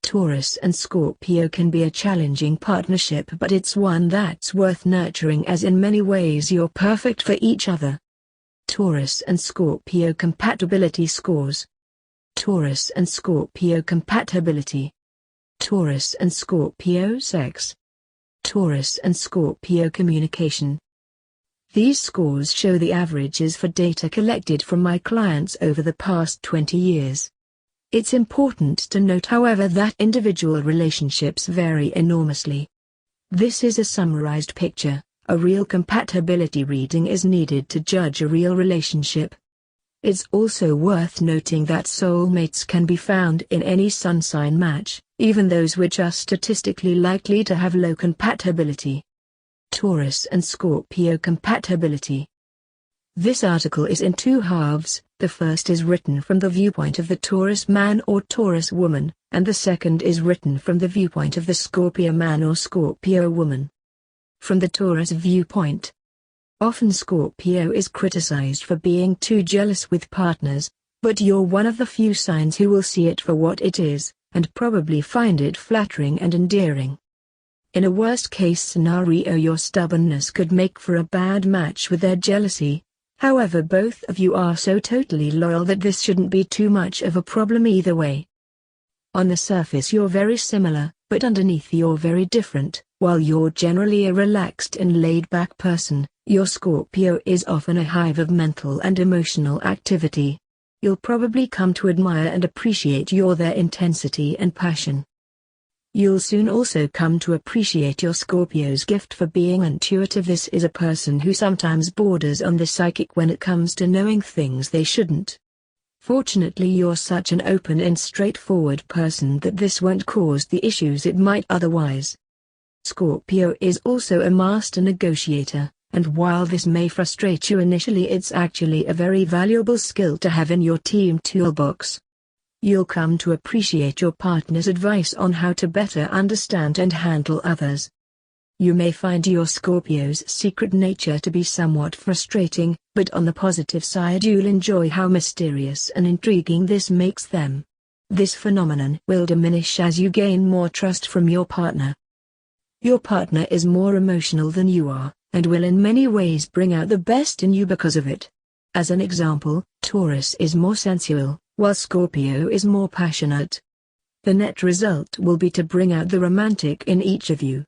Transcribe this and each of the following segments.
Taurus and Scorpio can be a challenging partnership, but it's one that's worth nurturing, as in many ways you're perfect for each other. Taurus and Scorpio compatibility scores. Taurus and Scorpio compatibility. Taurus and Scorpio sex. Taurus and Scorpio communication. These scores show the averages for data collected from my clients over the past 20 years. It's important to note, however, that individual relationships vary enormously. This is a summarized picture. A real compatibility reading is needed to judge a real relationship. It's also worth noting that soulmates can be found in any sun sign match, even those which are statistically likely to have low compatibility. Taurus and Scorpio compatibility. This article is in two halves. The first is written from the viewpoint of the Taurus man or Taurus woman, and the second is written from the viewpoint of the Scorpio man or Scorpio woman. From the Taurus viewpoint. Often Scorpio is criticized for being too jealous with partners, but you're one of the few signs who will see it for what it is, and probably find it flattering and endearing. In a worst-case scenario, your stubbornness could make for a bad match with their jealousy. However, both of you are so totally loyal that this shouldn't be too much of a problem either way. On the surface you're very similar, but underneath you're very different. While you're generally a relaxed and laid-back person, your Scorpio is often a hive of mental and emotional activity. You'll probably come to admire and appreciate their intensity and passion. You'll soon also come to appreciate your Scorpio's gift for being intuitive. This is a person who sometimes borders on the psychic when it comes to knowing things they shouldn't. Fortunately, you're such an open and straightforward person that this won't cause the issues it might otherwise. Scorpio is also a master negotiator, and while this may frustrate you initially, it's actually a very valuable skill to have in your team toolbox. You'll come to appreciate your partner's advice on how to better understand and handle others. You may find your Scorpio's secret nature to be somewhat frustrating, but on the positive side you'll enjoy how mysterious and intriguing this makes them. This phenomenon will diminish as you gain more trust from your partner. Your partner is more emotional than you are, and will in many ways bring out the best in you because of it. As an example, Taurus is more sensual, while Scorpio is more passionate. The net result will be to bring out the romantic in each of you.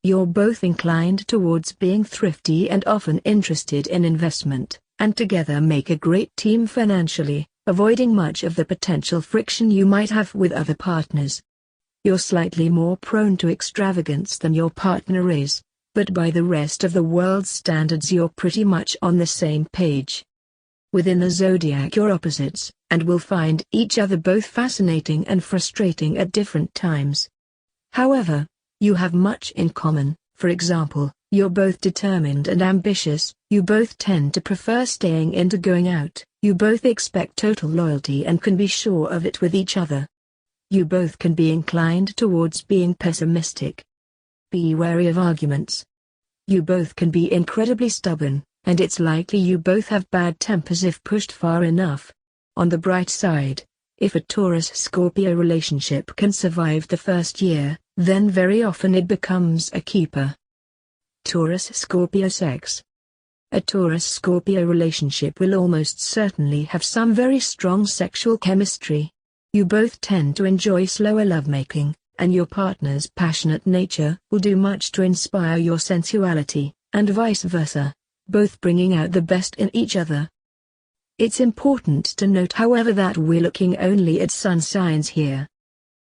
You're both inclined towards being thrifty and often interested in investment, and together make a great team financially, avoiding much of the potential friction you might have with other partners. You're slightly more prone to extravagance than your partner is, but by the rest of the world's standards you're pretty much on the same page. Within the zodiac you're opposites, and will find each other both fascinating and frustrating at different times. However, you have much in common. For example, you're both determined and ambitious, you both tend to prefer staying in to going out, you both expect total loyalty and can be sure of it with each other. You both can be inclined towards being pessimistic. Be wary of arguments. You both can be incredibly stubborn, and it's likely you both have bad tempers if pushed far enough. On the bright side, if a Taurus-Scorpio relationship can survive the first year, then very often it becomes a keeper. Taurus-Scorpio sex. A Taurus-Scorpio relationship will almost certainly have some very strong sexual chemistry. You both tend to enjoy slower lovemaking, and your partner's passionate nature will do much to inspire your sensuality, and vice versa, both bringing out the best in each other. It's important to note, however, that we're looking only at sun signs here.